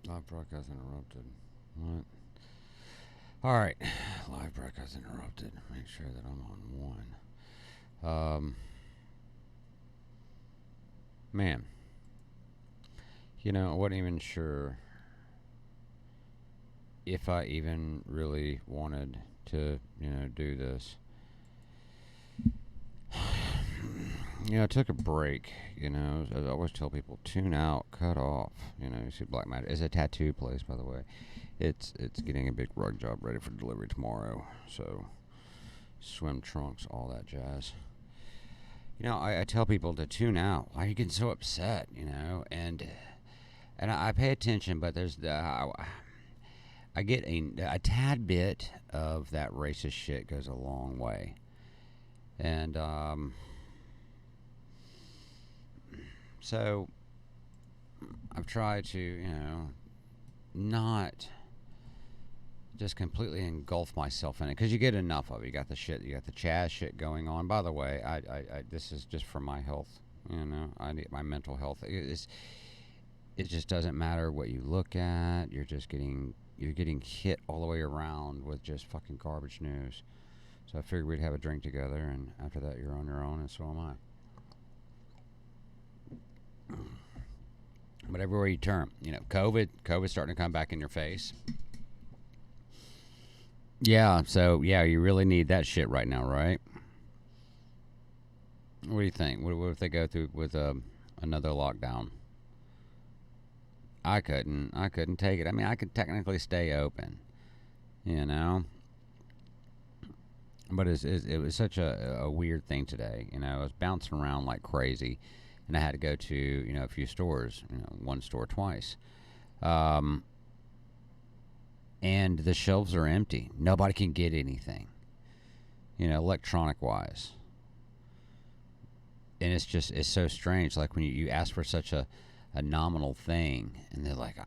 Live broadcast interrupted. What? All right. Live broadcast interrupted. Make sure that I'm on one. Man, I wasn't even sure if I even really wanted to, do this. I took a break. I always tell people tune out, cut off. You see Black Matter. It's a tattoo place, by the way. It's getting a big rug job ready for delivery tomorrow. So swim trunks, all that jazz. I tell people to tune out. Why are you getting so upset? And I pay attention, but I get a tad bit of that racist shit goes a long way. And so I've tried to, not just completely engulf myself in it because you get enough of it. You got the Chaz shit going on. By the way, I this is just for my health. I need my mental health. It just doesn't matter what you look at. You're getting hit all the way around with just fucking garbage news. So I figured we'd have a drink together, and after that, you're on your own, and so am I. But everywhere you turn, COVID's starting to come back in your face. Yeah, so you really need that shit right now, right? What do you think? What if they go through with another lockdown? I couldn't take it. I mean, I could technically stay open, but it was such a weird thing today. I was bouncing around like crazy, and I had to go to a few stores, one store twice, and the shelves are empty. Nobody can get anything, electronic wise, and it's so strange. Like when you ask for such a nominal thing, and they're like,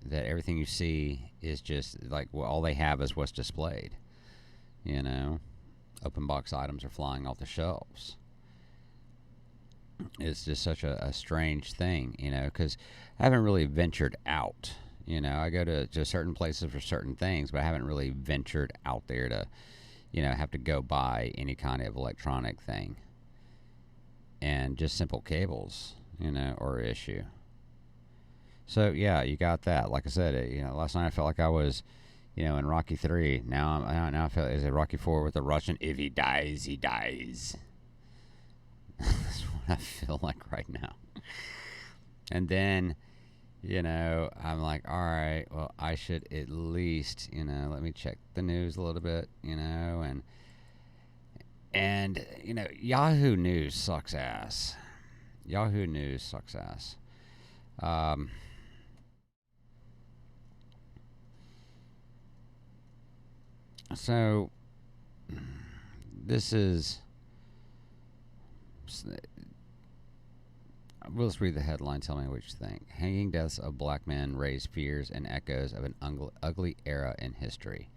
that everything you see is just like, well, all they have is what's displayed. Open box items are flying off the shelves. It's just such a strange thing, because I haven't really ventured out. I go to certain places for certain things, but I haven't really ventured out there to, have to go buy any kind of electronic thing. And just simple cables, are an issue. So yeah, you got that. Like I said, last night I felt like I was, in Rocky 3. Now I feel, is it Rocky 4 with the Russian? If he dies, he dies. That's what I feel like right now. And then, I'm like, all right, well, I should at least, let me check the news a little bit, and Yahoo News sucks ass. Yahoo News sucks ass. So this is. We'll just read the headline. Tell me what you think. Hanging deaths of black men raise fears and echoes of an ugly era in history.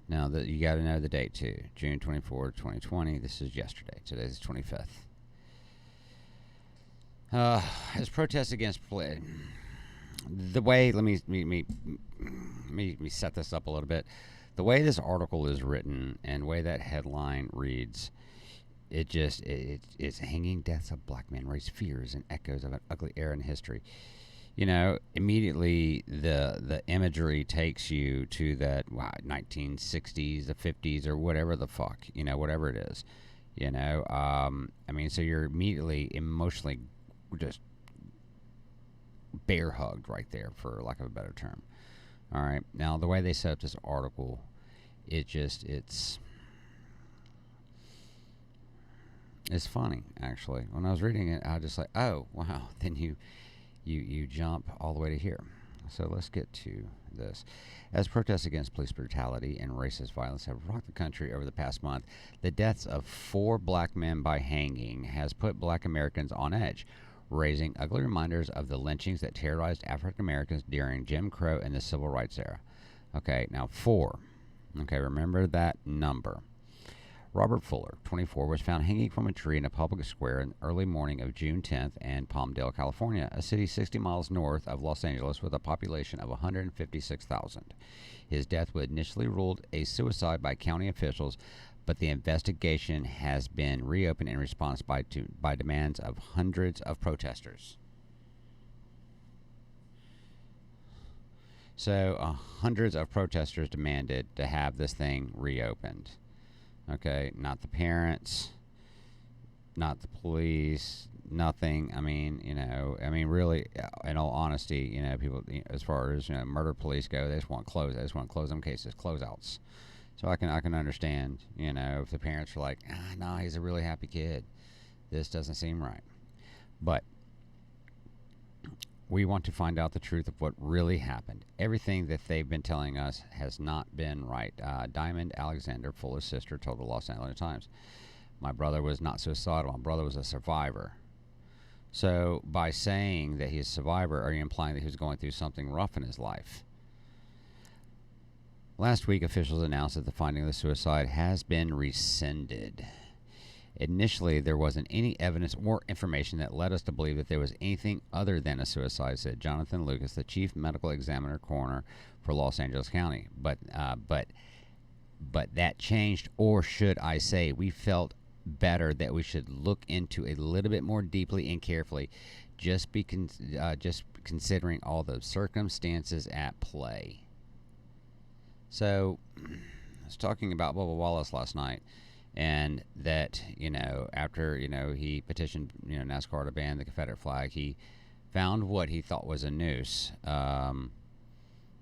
Now, you got to know the date too. June 24, 2020. This is yesterday. Today's the 25th. As protests against the way, let me set this up a little bit. The way this article is written and the way that headline reads, it's hanging deaths of black men raise fears and echoes of an ugly era in history. Immediately the imagery takes you to that 1960s, the 50s, or whatever the fuck, whatever it is. So you're immediately emotionally just bear hugged right there, for lack of a better term. All right. Now, the way they set up this article, it's funny, actually. When I was reading it, I was just like, oh, wow. Then you jump all the way to here. So let's get to this. As protests against police brutality and racist violence have rocked the country over the past month, the deaths of 4 black men by hanging has put black Americans on edge, raising ugly reminders of the lynchings that terrorized African Americans during Jim Crow and the Civil Rights era. Okay, now 4. Okay, remember that number. Robert Fuller, 24, was found hanging from a tree in a public square in the early morning of June 10th in Palmdale, California, a city 60 miles north of Los Angeles with a population of 156,000. His death was initially ruled a suicide by county officials, but the investigation has been reopened in response by demands of hundreds of protesters. So, hundreds of protesters demanded to have this thing reopened. Okay, not the parents, not the police, nothing. I mean, really, in all honesty, people, as far as murder police go, they just want close. They just want to close them cases, closeouts. So I can understand, if the parents are like, no, he's a really happy kid. This doesn't seem right. But we want to find out the truth of what really happened. Everything that they've been telling us has not been right. Diamond Alexander, Fuller's sister, told the Los Angeles Times, "My brother was not suicidal. My brother was a survivor." So by saying that he's a survivor, are you implying that he was going through something rough in his life? Last week, officials announced that the finding of the suicide has been rescinded. Initially, there wasn't any evidence or information that led us to believe that there was anything other than a suicide, said Jonathan Lucas, the chief medical examiner coroner for Los Angeles County. But that changed, or should I say, we felt better that we should look into a little bit more deeply and carefully, just considering all the circumstances at play. So, I was talking about Bubba Wallace last night. And that, after, he petitioned, NASCAR to ban the Confederate flag, he found what he thought was a noose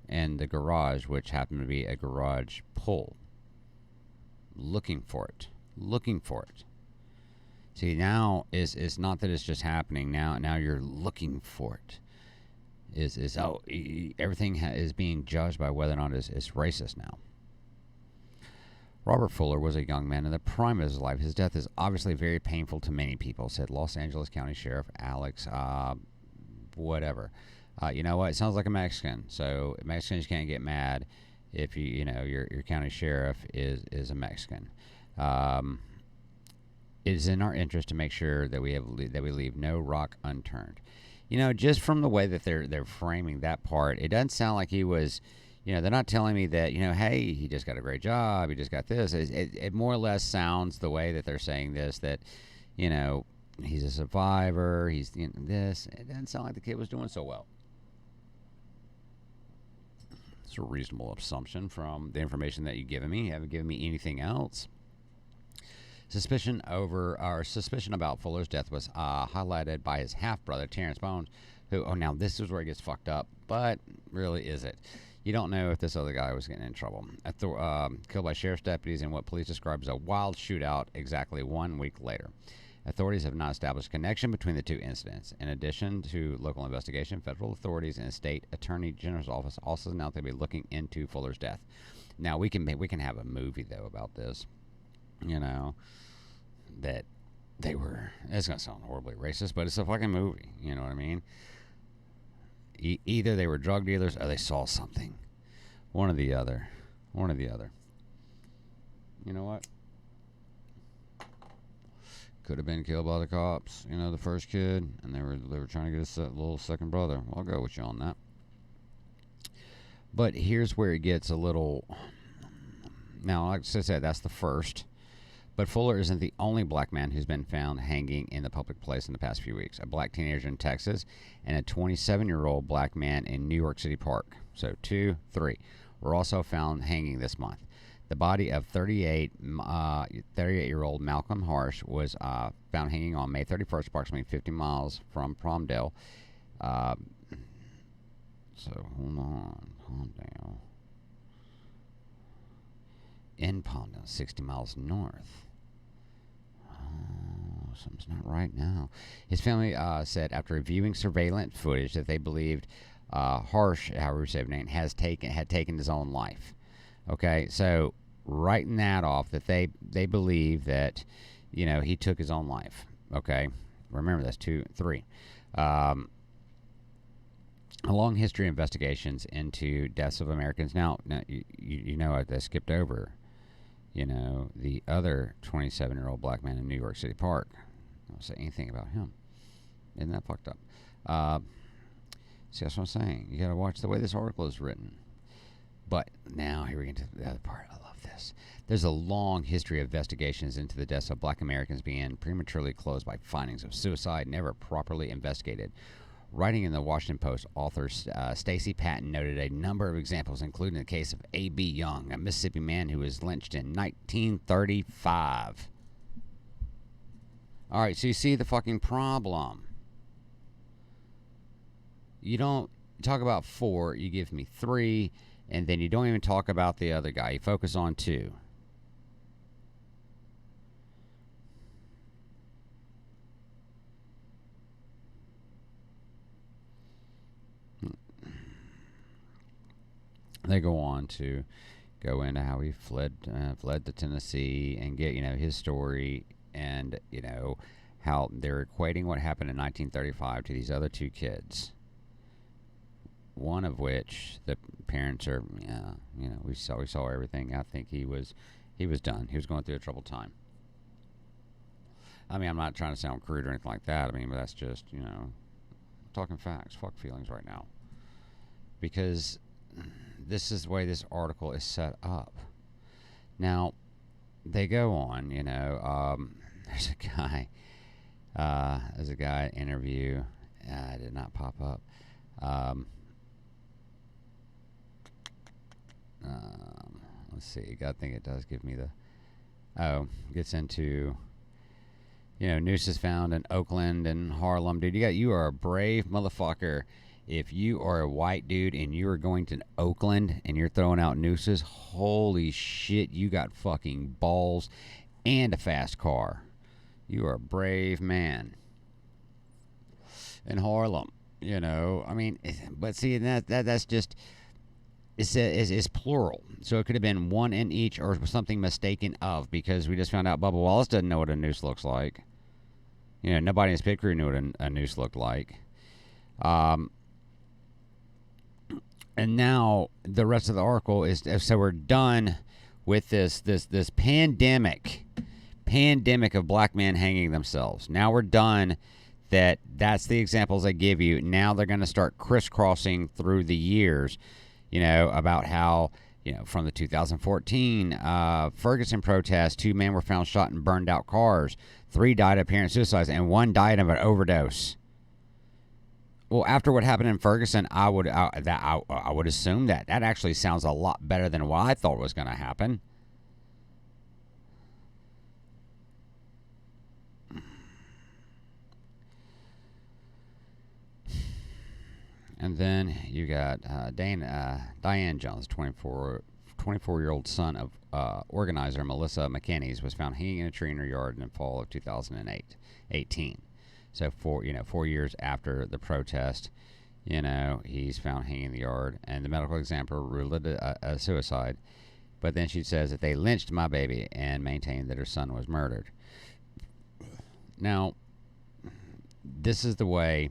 in the garage, which happened to be a garage pull. Looking for it. See, now it's not that it's just happening. Now you're looking for it. Everything is being judged by whether or not it's racist now. Robert Fuller was a young man in the prime of his life. His death is obviously very painful to many people, said Los Angeles County Sheriff Alex, whatever. You know what? It sounds like a Mexican. So Mexicans can't get mad if your county sheriff is a Mexican. It is in our interest to make sure that we leave no rock unturned. Just from the way that they're framing that part, it doesn't sound like he was. They're not telling me that, hey, he just got a great job, he just got this. It more or less sounds the way that they're saying this, that, he's a survivor, he's this. It doesn't sound like the kid was doing so well. It's a reasonable assumption from the information that you've given me. You haven't given me anything else. Suspicion about Fuller's death was highlighted by his half-brother, Terrence Bones, who, now this is where it gets fucked up, but really is it? You don't know if this other guy was getting in trouble. Killed by sheriff's deputies in what police describe as a wild shootout exactly 1 week later. Authorities have not established a connection between the two incidents. In addition to local investigation, federal authorities and the state attorney general's office also announced they'll be looking into Fuller's death. Now we can have a movie though about this. That they were. It's gonna sound horribly racist, but it's a fucking movie. You know what I mean? Either they were drug dealers or they saw something. One or the other. You know what? Could have been killed by the cops. The first kid, and they were trying to get a little second brother. I'll go with you on that. But here's where it gets a little. Now, like I said, that's the first. But Fuller isn't the only black man who's been found hanging in the public place in the past few weeks. A black teenager in Texas and a 27-year-old black man in New York City Park. So 2, 3 were also found hanging this month. The body of 38-year-old Malcolm Harsh was found hanging on May 31st, approximately 50 miles from Palmdale. So hold on, Palmdale. In Palmdale, 60 miles north. Oh, something's not right now. His family said after reviewing surveillance footage that they believed Harsh, however you say his name, had taken his own life. Okay, so writing that off, that they believe that he took his own life. Okay, remember that's 2, 3. A long history of investigations into deaths of Americans. Now I skipped over the other 27-year-old black man in New York City Park. I don't say anything about him. Isn't that fucked up? See, that's what I'm saying. You got to watch the way this article is written. But now, here we get to the other part. I love this. There's a long history of investigations into the deaths of black Americans being prematurely closed by findings of suicide never properly investigated. Writing in the Washington Post, author Stacey Patton noted a number of examples, including the case of A.B. Young, a Mississippi man who was lynched in 1935. All right, so you see the fucking problem. You don't talk about 4, you give me 3, and then you don't even talk about the other guy. You focus on 2. They go on to go into how he fled to Tennessee and get his story, and how they're equating what happened in 1935 to these other 2 kids. One of which the parents are, we saw everything. I think he was done. He was going through a troubled time. I mean, I'm not trying to sound crude or anything like that. I mean, but that's just talking facts. Fuck feelings right now, because this is the way this article is set up. Now, they go on, there's a guy interview. Did not pop up. Let's see. I think it does give me gets into, nooses found in Oakland and Harlem. Dude, you are a brave motherfucker. If you are a white dude and you are going to Oakland and you're throwing out nooses, holy shit, you got fucking balls and a fast car. You are a brave man. In Harlem, I mean, but see, that's just, it's plural. So it could have been one in each or something mistaken of, because we just found out Bubba Wallace doesn't know what a noose looks like. Nobody in his pit crew knew what a noose looked like. And now the rest of the article is, so we're done with this pandemic of black men hanging themselves. Now we're done. That's the examples I give you. Now they're going to start crisscrossing through the years, about how, from the 2014 Ferguson protest, 2 men were found shot in burned out cars. 3 died of apparent suicides, and 1 died of an overdose. Well, after what happened in Ferguson, I would assume that actually sounds a lot better than what I thought was going to happen. And then you got Diane Jones, 24-year-old son of organizer Melissa McKinney's, was found hanging in a tree in her yard in the fall of 2018. So 4 years after the protest, he's found hanging in the yard, and the medical examiner ruled it a suicide. But then she says that they lynched my baby and maintained that her son was murdered. Now, this is the way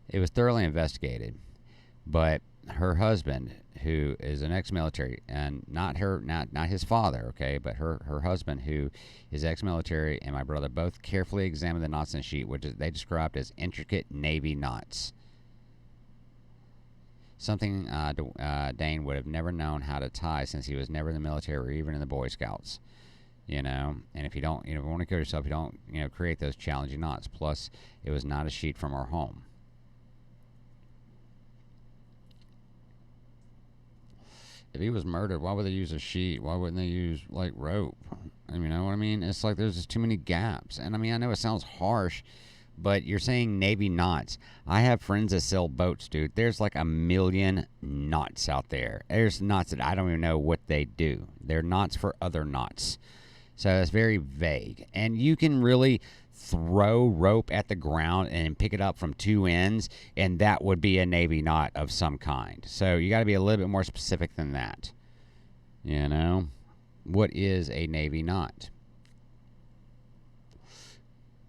it was thoroughly investigated, but her husband, who is an ex-military, and not his father, okay, but her husband, who is ex-military, and my brother both carefully examined the knots in the sheet, which they described as intricate Navy knots. Something Dane would have never known how to tie, since he was never in the military or even in the Boy Scouts. And if you don't, want to kill yourself, you don't, create those challenging knots. Plus, it was not a sheet from our home. If he was murdered, why would they use a sheet? Why wouldn't they use, rope? You know what I mean? It's like there's just too many gaps. And, I know it sounds harsh, but you're saying Navy knots. I have friends that sell boats, dude. There's like a million knots out there. There's knots that I don't even know what they do. They're knots for other knots. So it's very vague. And you can really throw rope at the ground and pick it up from 2 ends, and that would be a Navy knot of some kind. So you got to be a little bit more specific than that. What is a Navy knot?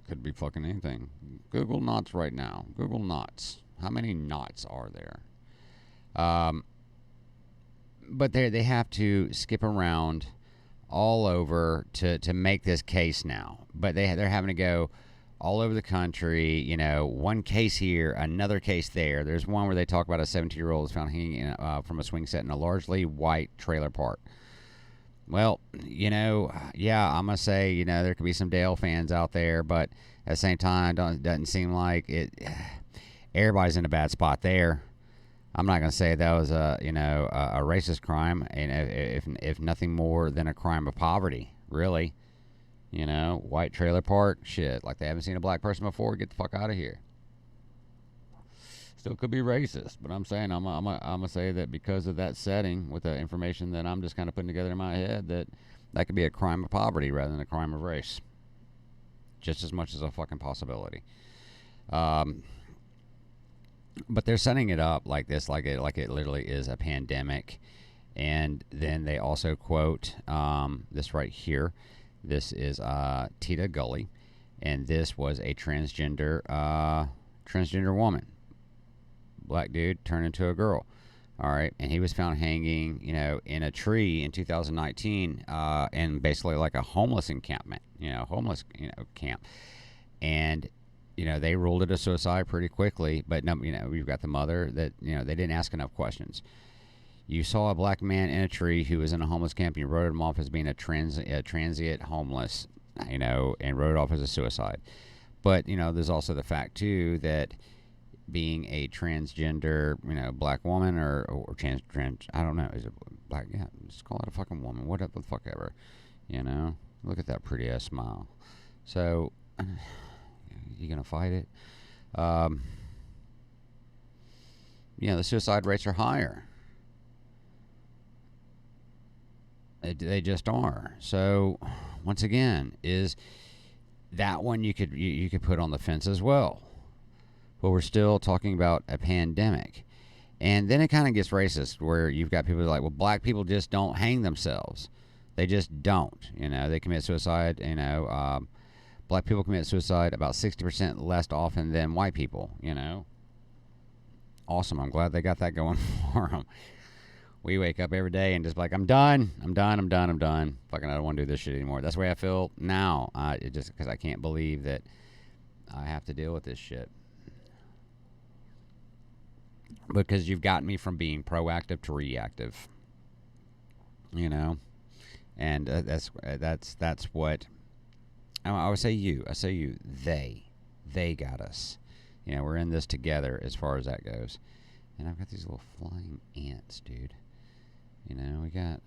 Could be fucking anything. Google knots right now. Google knots. How many knots are there? But they have to skip around all over to make this case now. But they're having to go all over the country. One case here, another case there. There's one where they talk about a 17-year-old was found hanging from a swing set in a largely white trailer park. Well, yeah, I'm gonna say there could be some Dale fans out there, but at the same time, doesn't seem like it. Everybody's in a bad spot there. I'm not gonna say that was a racist crime, and if nothing more than a crime of poverty, really. White trailer park, shit, like they haven't seen a black person before. Get the fuck out of here. Still could be racist, but I'm saying I'm gonna say that because of that setting, with the information that I'm just kind of putting together in my head, that could be a crime of poverty rather than a crime of race, just as much as a fucking possibility. But they're setting it up like this, like it literally is a pandemic, and then they also quote this right here. This is Tita Gully, and this was a transgender woman, black dude turned into a girl. All right, and he was found hanging, in a tree in 2019, in basically like a homeless encampment, camp, and they ruled it a suicide pretty quickly. But no, we've got the mother that they didn't ask enough questions. You saw a black man in a tree who was in a homeless camp, and you wrote him off as being a transient homeless, and wrote it off as a suicide. But, there's also the fact, too, that being a transgender, black woman or trans, I don't know, is it black? Yeah, just call it a fucking woman, whatever the fuck ever, Look at that pretty ass smile. So, you gonna fight it? The suicide rates are higher. They just are. So, once again, is that one you could put on the fence as well. But we're still talking about a pandemic. And then it kind of gets racist where you've got people like, well, black people just don't hang themselves. They just don't. They commit suicide. Black people commit suicide about 60% less often than white people. Awesome. I'm glad they got that going for them. We wake up every day and just like, I'm done. Fucking, I don't want to do this shit anymore. That's the way I feel now. Just because I can't believe that I have to deal with this shit. Because you've gotten me from being proactive to reactive. And that's what I would say. They got us. We're in this together as far as that goes. And I've got these little flying ants, dude. We got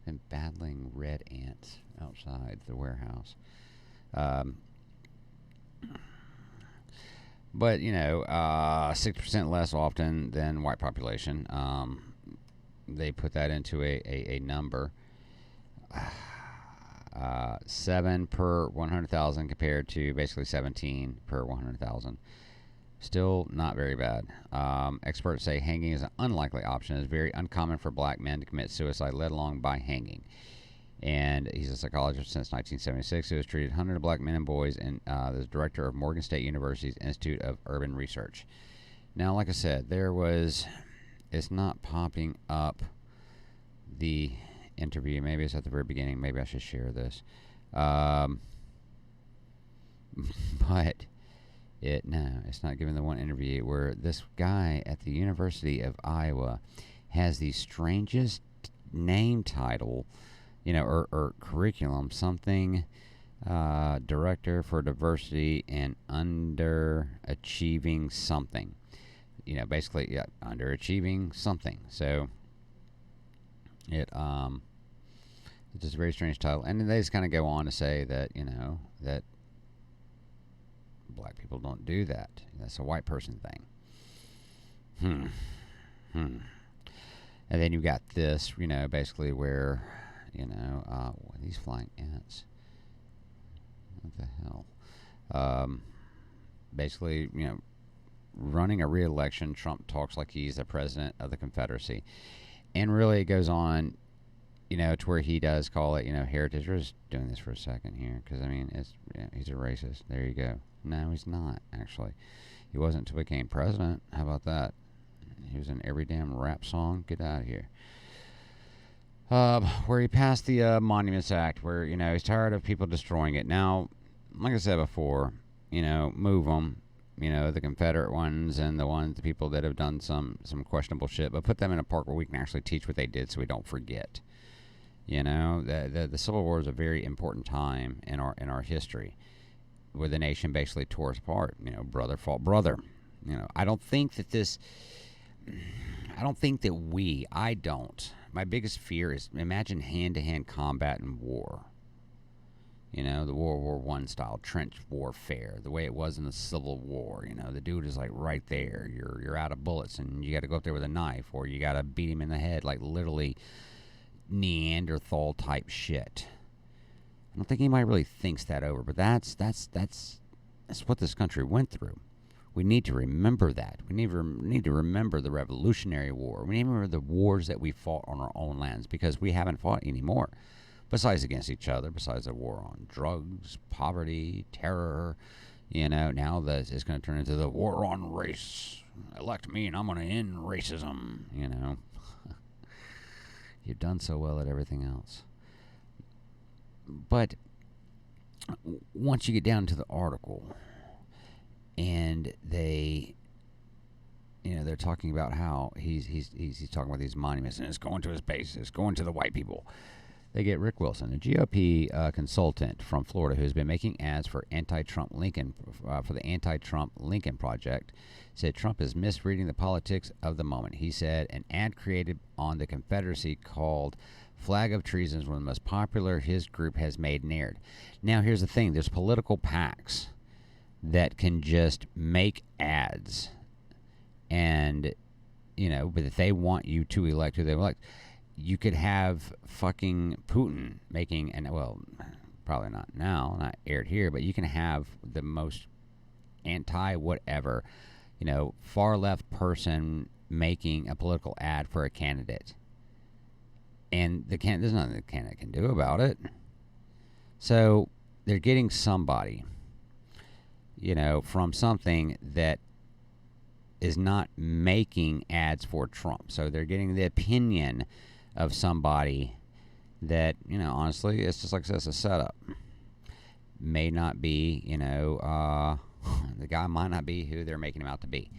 them battling red ants outside the warehouse. But 6% less often than white population. They put that into a number. 7 per 100,000 compared to basically 17 per 100,000. Still not very bad. Experts say hanging is an unlikely option. It's very uncommon for black men to commit suicide, let alone by hanging. And he's a psychologist since 1976 who has treated hundreds of black men and boys, and the director of Morgan State University's Institute of Urban Research. Now, like I said, it's not popping up the interview. Maybe it's at the very beginning. Maybe I should share this. But it's not giving the one interview where this guy at the University of Iowa has the strangest name title, or curriculum, something, Director for Diversity and Underachieving something. Basically, yeah, underachieving something. So, it's just a very strange title. And then they just kind of go on to say that, that black people don't do that. That's a white person thing. And then you've got this, basically where, these flying ants. What the hell? Basically, running a re-election, Trump talks like he's the president of the Confederacy. And really it goes on, to where he does call it, heritage. We're just doing this for a second here, because, he's a racist. There you go. No, he's not, actually. He wasn't until he became president. How about that? He was in every damn rap song. Get out of here. where he passed the Monuments Act, where he's tired of people destroying it. Now, like I said before, move them. The Confederate ones and the people that have done some questionable shit, but put them in a park where we can actually teach what they did, so we don't forget. The Civil War is a very important time in our history, where the nation basically tore us apart. Brother fought brother. I don't think that this. I don't think that we. I don't. My biggest fear is, imagine hand-to-hand combat in war. The World War One style trench warfare, the way it was in the Civil War. The dude is like right there. You're out of bullets, and you got to go up there with a knife, or you got to beat him in the head, like literally Neanderthal type shit. I don't think anybody really thinks that over, but that's what this country went through. We need to remember that. We need to remember the Revolutionary War. We need to remember the wars that we fought on our own lands, because we haven't fought anymore. Besides against each other, besides the war on drugs, poverty, terror, now it's going to turn into the war on race. Elect me and I'm going to end racism, You've done so well at everything else. But once you get down to the article, and they're talking about how he's talking about these monuments, and it's going to his base, it's going to the white people. They get Rick Wilson, a GOP consultant from Florida, who's been making ads for anti-Trump Lincoln for the anti-Trump Lincoln Project. Said Trump is misreading the politics of the moment. He said an ad created on the Confederacy called "Flag of Treason" is one of the most popular his group has made and aired. Now, here's the thing: there's political PACs that can just make ads, and but if they want you to elect who they elect. You could have fucking Putin making, and well, probably not now, not aired here, but you can have the most anti-whatever, far left person making a political ad for a candidate. And there's nothing the candidate can do about it. So they're getting somebody, from something that is not making ads for Trump. So they're getting the opinion of somebody that, honestly, it's just like I said, it's a setup. May not be, the guy might not be who they're making him out to be.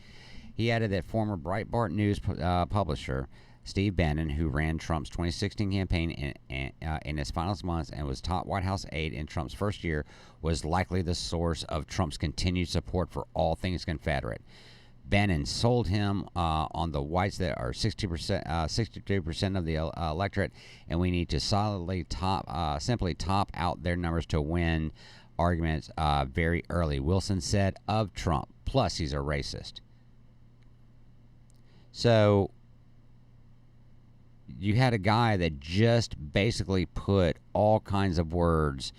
He added that former Breitbart News publisher Steve Bannon, who ran Trump's 2016 campaign in his final months and was top White House aide in Trump's first year, was likely the source of Trump's continued support for all things Confederate. Bannon sold him on the whites that are 63% of the electorate, and we need to simply top out their numbers to win arguments very early, Wilson said of Trump. Plus, he's a racist. So you had a guy that just basically put all kinds of words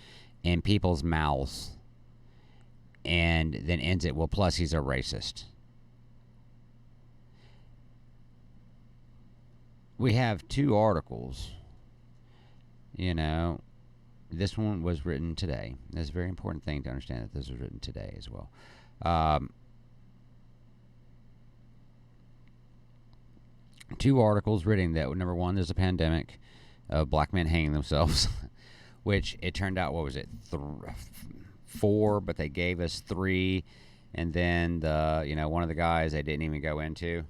in people's mouths and then ends it, well, plus he's a racist. We have two articles. This one was written today. It's a very important thing to understand that this was written today as well. Two articles written that, number one, there's a pandemic of black men hanging themselves, which it turned out, what was it, 4, but they gave us 3, and then one of the guys they didn't even go into.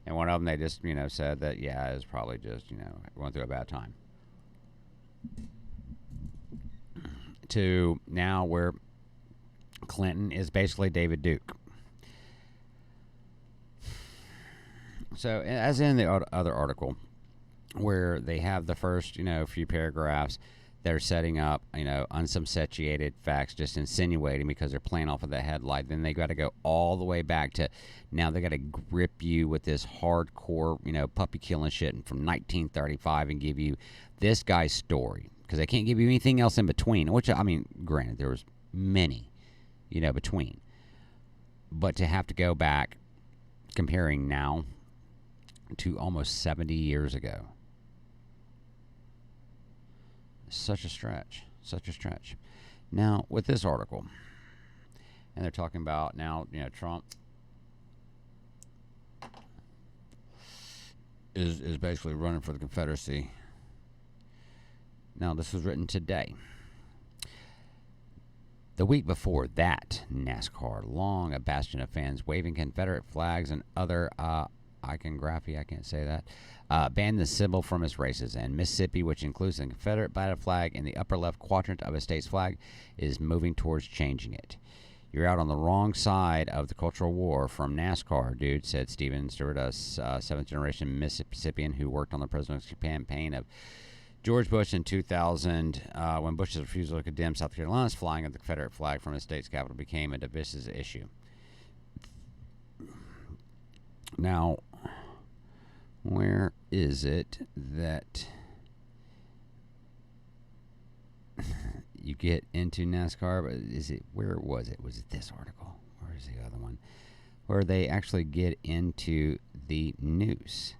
And one of them, they just, said that, yeah, it was probably just, going through a bad time. To now where Clinton is basically David Duke. So, as in the other article, where they have the first, few paragraphs, they're setting up, unsubstantiated facts, just insinuating because they're playing off of the headline. Then they got to go all the way back to now they got to grip you with this hardcore, puppy killing shit from 1935 and give you this guy's story, because they can't give you anything else in between. Which, granted, there was many, between, but to have to go back comparing now to almost 70 years ago. Such a stretch. Now, with this article, and they're talking about now, Trump is basically running for the Confederacy Now, this was written today. The week before that, NASCAR, long a bastion of fans waving Confederate flags and other iconography, I can't say that, banned the symbol from its races. And Mississippi, which includes the Confederate battle flag in the upper left quadrant of a state's flag, is moving towards changing it. You're out on the wrong side of the cultural war from NASCAR, dude, said Steven Stewart, a seventh-generation Mississippian who worked on the presidential campaign of George Bush in 2000, when Bush's refusal to condemn South Carolina's flying of the Confederate flag from the state's capital became a divisive issue. Now, where is it that you get into NASCAR? But is it, where was it? Was it this article? Where is the other one? Where they actually get into the noose.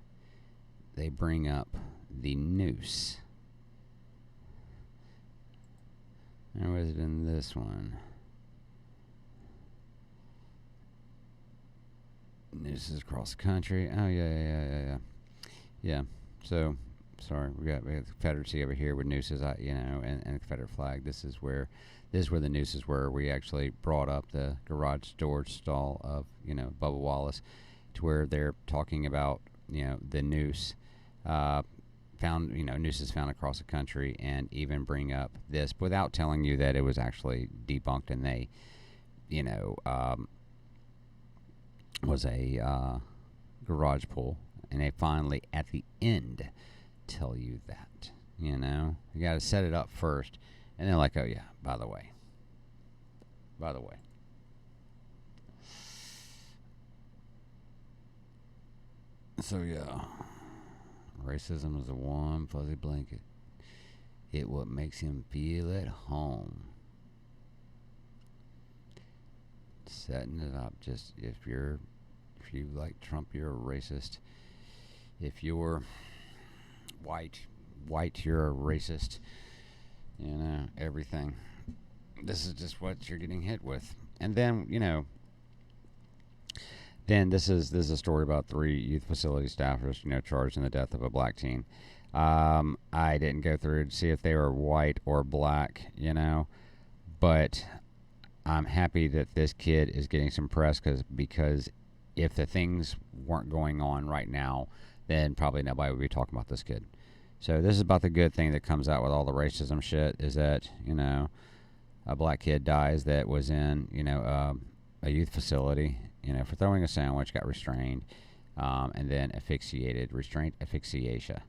They bring up the noose. Or was it in this one? Nooses across the country. Oh, yeah. Yeah, so, sorry, we got the Confederacy over here with nooses, and the Confederate flag. This is where the nooses were. We actually brought up the garage storage stall of, Bubba Wallace, to where they're talking about, the noose. Found, nooses found across the country, and even bring up this without telling you that it was actually debunked, and they, was a garage pull, and they finally at the end tell you that, you got to set it up first, and they're like, oh yeah, by the way. So yeah. Racism is a warm, fuzzy blanket. It what makes him feel at home. Setting it up. Just if you like Trump, you're a racist. If you're white, you're a racist. Everything. This is just what you're getting hit with. And then, Then this is a story about 3 youth facility staffers, charged in the death of a black teen. I didn't go through to see if they were white or black, but I'm happy that this kid is getting some press because if the things weren't going on right now, then probably nobody would be talking about this kid. So this is about the good thing that comes out with all the racism shit is that, a black kid dies that was in, a youth facility, for throwing a sandwich, got restrained, and then restraint asphyxiation.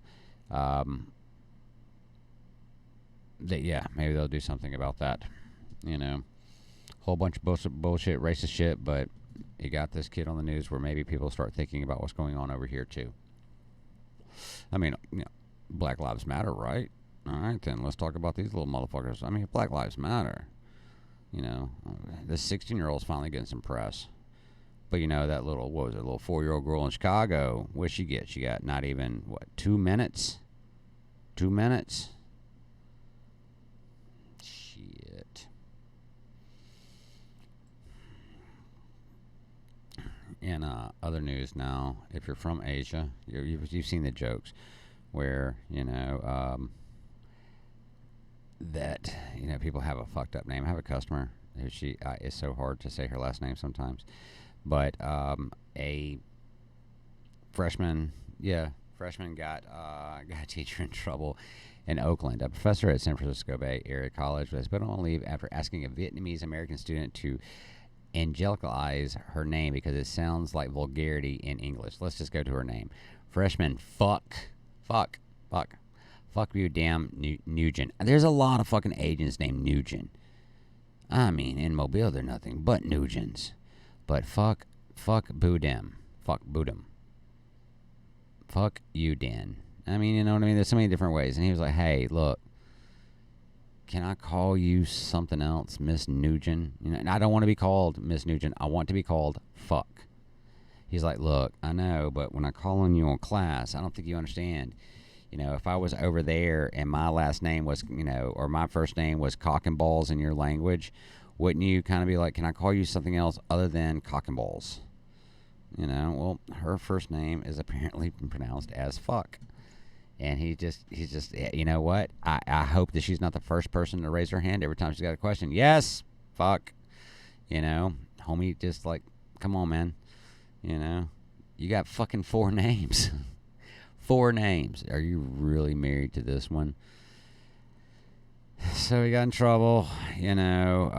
Maybe they'll do something about that. Whole bunch of bullshit, racist shit, but you got this kid on the news where maybe people start thinking about what's going on over here too. I mean, Black Lives Matter, right? All right, then let's talk about these little motherfuckers. I mean, if Black Lives Matter, this 16-year-old's finally getting some press. But that little, what was it, little 4-year-old girl in Chicago, what'd she get? She got not even, 2 minutes? 2 minutes? Shit. In other news now, if you're from Asia, you've seen the jokes where, that, people have a fucked up name. I have a customer who it's so hard to say her last name sometimes. But a freshman got a teacher in trouble in Oakland. A professor at San Francisco Bay Area College was put on leave after asking a Vietnamese American student to angelicalize her name because it sounds like vulgarity in English. Let's just go to her name. Freshman fuck you, damn Nugent. There's a lot of fucking agents named Nugent. I mean, in Mobile, they're nothing but Nugents. But fuck Boodem. Fuck Boodem. Fuck you, Dan. I mean, you know what I mean? There's so many different ways. And he was like, hey, look, can I call you something else, Miss Nugent? And I don't want to be called Miss Nugent. I want to be called fuck. He's like, look, I know, but when I call on you on class, I don't think you understand. If I was over there and my last name was, or my first name was Cock and Balls in your language, wouldn't you kind of be like, can I call you something else other than Cock and Balls? Well, her first name is apparently pronounced as fuck. And he's just, you know what? I hope that she's not the first person to raise her hand every time she's got a question. Yes, fuck. You know, homie, just like, come on, man. You know, you got fucking 4 names. 4 names. Are you really married to this one? So he got in trouble, you know.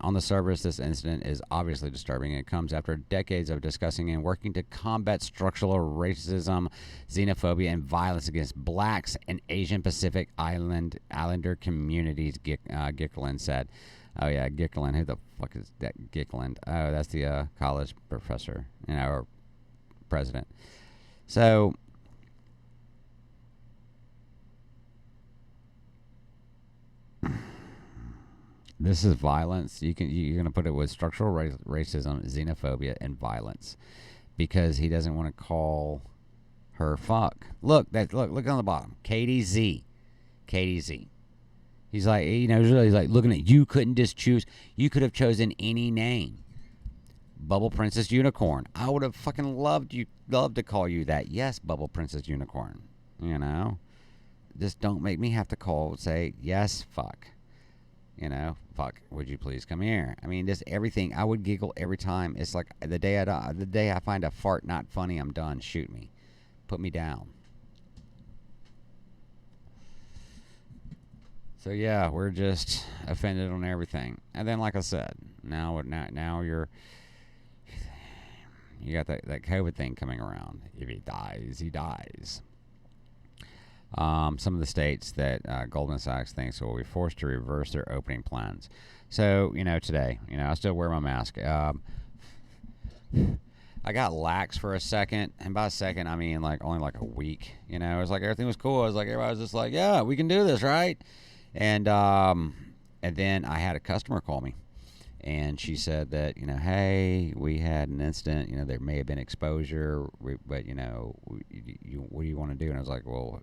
On the surface, this incident is obviously disturbing. It comes after decades of discussing and working to combat structural racism, xenophobia, and violence against blacks and Asian Pacific Islander communities, Gicklin said. Oh, yeah, Gicklin. Who the fuck is that Gicklin? Oh, that's the college professor, you know, or president. So this is violence. You're gonna put it with structural racism, xenophobia, and violence, because he doesn't want to call her fuck. Look on the bottom. Katie Z. Katie Z. He's like, you know, he's like looking at you. Couldn't just choose. You could have chosen any name. Bubble Princess Unicorn. I would have fucking loved to call you that. Yes, Bubble Princess Unicorn. You know, just don't make me have to say yes, fuck. You know, fuck. Would you please come here? I mean, just everything. I would giggle every time. It's like the day I find a fart not funny, I'm done. Shoot me, put me down. So yeah, we're just offended on everything. And then, like I said, now you got that COVID thing coming around. If he dies, he dies. Some of the states that Goldman Sachs thinks will be forced to reverse their opening plans. So, you know, today, you know, I still wear my mask. I got lax for a second, and by a second, I mean like only like a week. You know, it was like everything was cool. I was like, everybody was just like, yeah, we can do this, right? And then I had a customer call me, and she said that, you know, hey, we had an incident. You know, there may have been exposure, but you know, what do you want to do? And I was like, well,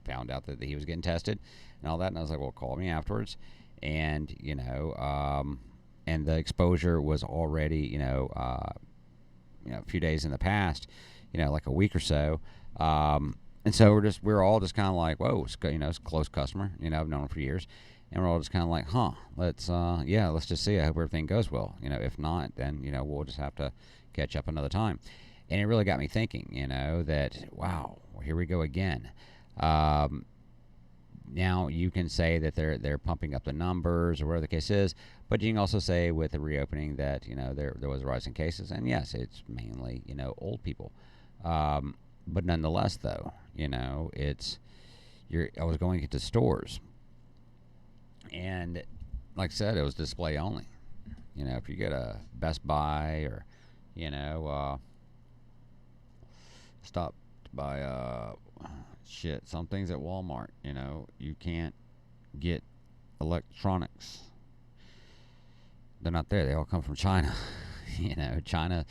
found out that he was getting tested and all that, and I was like, well, call me afterwards. And you know, and the exposure was already, you know, a few days in the past, you know, like a week or so. And so we're all just kind of like, whoa, you know, it's a close customer. You know, I've known him for years. And we're all just kind of like, let's just see. I hope everything goes well. You know, if not, then, you know, we'll just have to catch up another time. And it really got me thinking, you know, that, wow, here we go again. Now you can say that they're pumping up the numbers or whatever the case is, but you can also say with the reopening that, you know, there was a rise in cases. And yes, it's mainly, you know, old people. But nonetheless, though, you know, I was going into stores, and like I said, it was display only. You know, if you get a Best Buy or, you know, stop by some things at Walmart, you know, you can't get electronics. They're not there. They all come from China. You know, China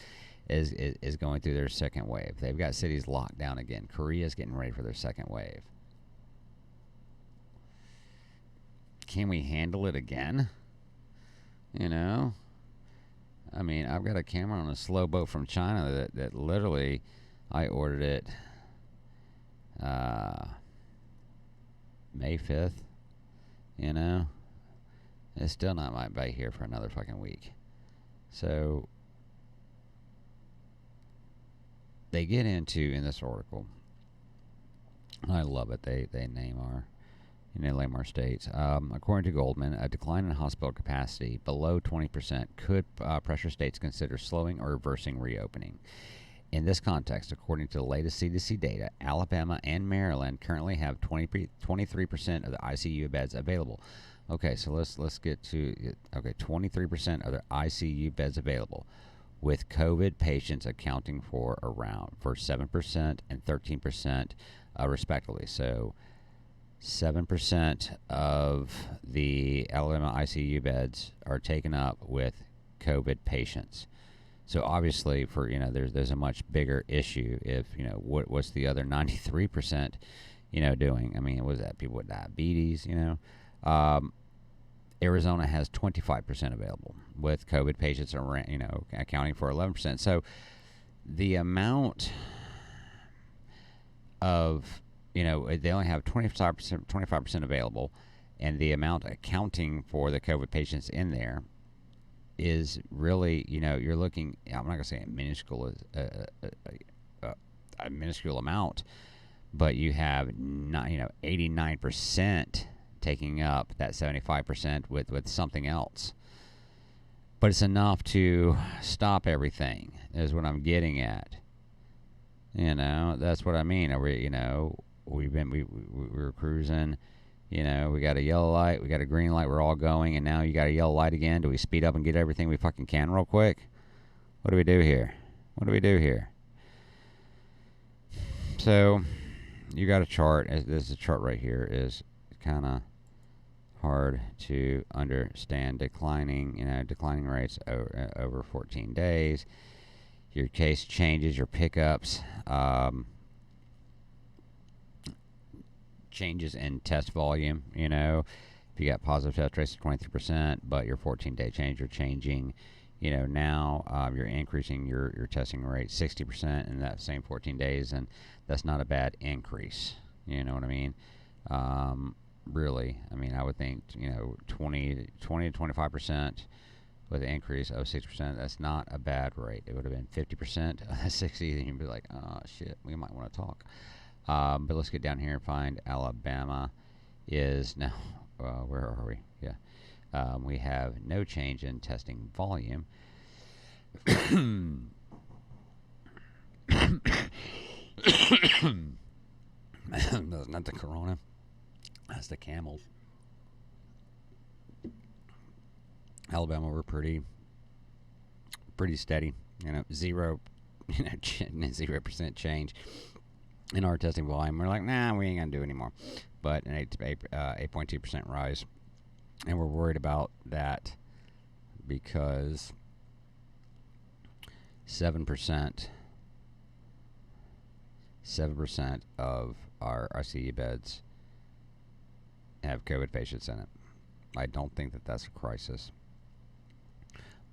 is going through their second wave. They've got cities locked down again. Korea's getting ready for their second wave. Can we handle it again? You know? I mean, I've got a camera on a slow boat from China that literally I ordered it May 5th. You know? It's still not might be here for another fucking week. So they get into, in this article, I love it, they name our states. According to Goldman, a decline in hospital capacity below 20% could pressure states consider slowing or reversing reopening. In this context, according to the latest CDC data, Alabama and Maryland currently have 23% of the ICU beds available. Okay, so let's get to 23% of the ICU beds available, with COVID patients accounting for 7% and 13%, respectively. So 7% of the Alabama ICU beds are taken up with COVID patients. So obviously, for, you know, there's a much bigger issue if, you know, what's the other 93%, you know, doing? I mean, was that people with diabetes, you know? Arizona has 25% available, with COVID patients, you know, accounting for 11%. So the amount of they only have 25% available, and the amount accounting for the COVID patients in there is really, you're looking. I'm not gonna say a minuscule, a minuscule amount, but you have 89% taking up that 75% with something else. But it's enough to stop everything. Is what I'm getting at. That's what I mean. We were cruising. We got a yellow light, we got a green light, we're all going, and now you got a yellow light again. Do we speed up and get everything we fucking can real quick? What do we do here? So, you got a chart. This is a chart right here. Is kind of hard to understand. Declining rates over 14 days. Your case changes, your pickups, changes in test volume. If you got positive test rates of 23%, but your 14-day change, you're changing. Now you're increasing your testing rate 60% in that same 14 days, and that's not a bad increase. You know what I mean? Really, I would think 20 to 25% with an increase of 6%. That's not a bad rate. It would have been 50%, 60, then you'd be like, oh shit, we might want to talk. But let's get down here and find Alabama is now. Where are we? Yeah. We have no change in testing volume. That's not the corona. That's the camels. Alabama, we're pretty steady. 0% change in our testing volume. We're like, nah, we ain't gonna do anymore. But an 8.2% rise. And we're worried about that because 7% of our ICU beds have COVID patients in it. I don't think that that's a crisis,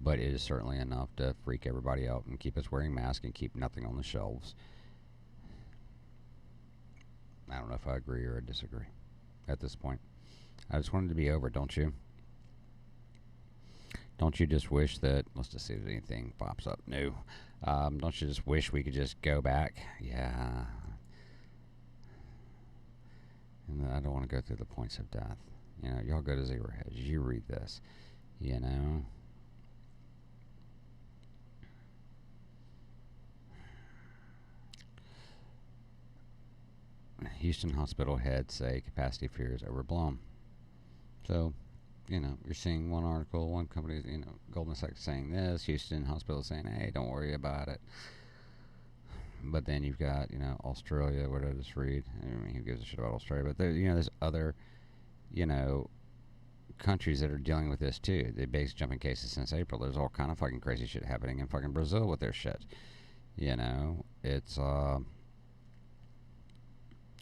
but it is certainly enough to freak everybody out and keep us wearing masks and keep nothing on the shelves. I don't know if I agree or disagree at this point. I just wanted to be over, don't you? Don't you just wish that, let's just see if anything pops up new. Don't you just wish we could just go back? Yeah. And I don't want to go through the points of death. Y'all go to Zero Hedge. You read this. Houston hospital heads say capacity fears overblown. So, you're seeing one article, one company, Goldman Sachs saying this, Houston hospital saying, hey, don't worry about it. But then you've got, Australia, what did I just read? Who gives a shit about Australia? But there's other, countries that are dealing with this too. The base jumping cases since April. There's all kind of fucking crazy shit happening in fucking Brazil with their shit. It's, and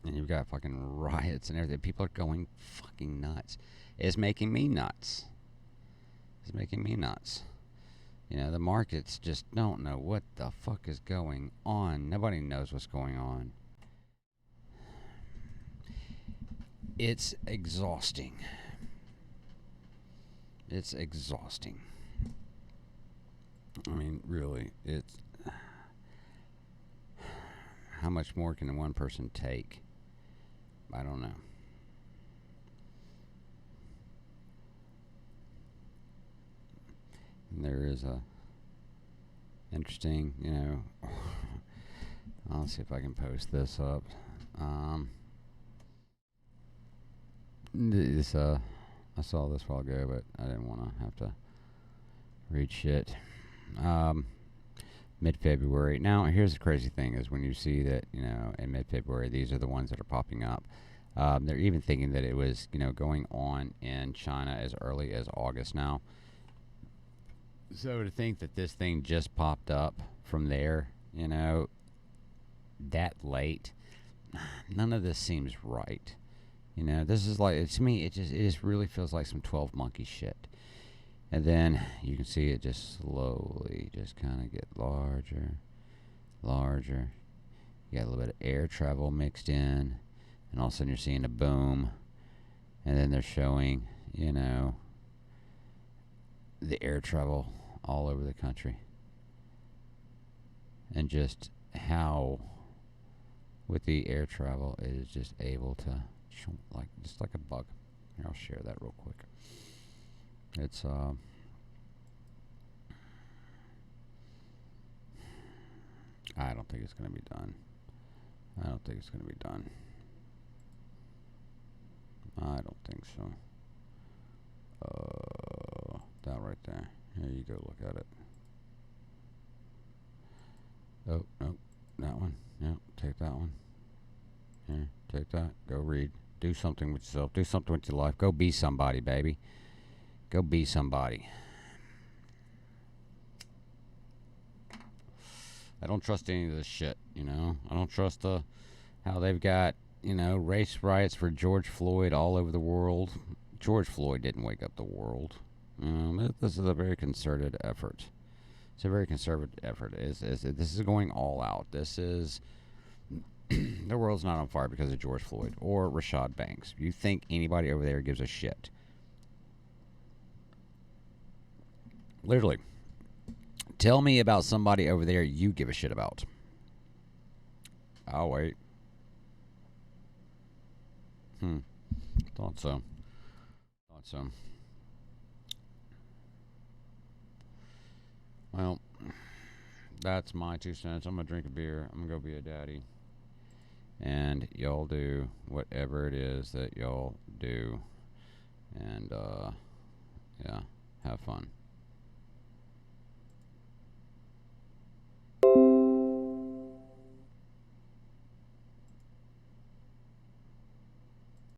you've got fucking riots and everything. People are going fucking nuts. It's making me nuts. The markets just don't know what the fuck is going on. Nobody knows what's going on. It's exhausting. Really, it's... How much more can one person take? I don't know. And there is a interesting, I'll see if I can post this up. I saw this a while ago, but I didn't want to have to read shit. Mid-February. Now, here's the crazy thing is when you see that, in mid-February, these are the ones that are popping up. They're even thinking that it was, going on in China as early as August now. So to think that this thing just popped up from there, that late, none of this seems right. This is like, to me, it just really feels like some 12 monkey shit. And then you can see it just slowly just kind of get larger. You got a little bit of air travel mixed in. and all of a sudden you're seeing a boom, and then they're showing, the air travel all over the country, and just how with the air travel it is just able to just like a bug. Here, I'll share that real quick. It's I don't think it's going to be done. I don't think it's going to be done. I don't think so. That right there. Here you go, look at it. Oh, no, that one. No, take that one. Here, take that. Go read. Do something with yourself. Do something with your life. Go be somebody, baby. Go be somebody. I don't trust any of this shit, I don't trust how they've got, race riots for George Floyd all over the world. George Floyd didn't wake up the world. This is a very concerted effort. It's a very conservative effort. This is going all out. This is the world's not on fire because of George Floyd or Rashad Banks. You think anybody over there gives a shit? Literally. Tell me about somebody over there you give a shit about. I'll wait. Thought so. Well, that's my 2 cents. I'm going to drink a beer. I'm going to go be a daddy. And y'all do whatever it is that y'all do. And, yeah, have fun.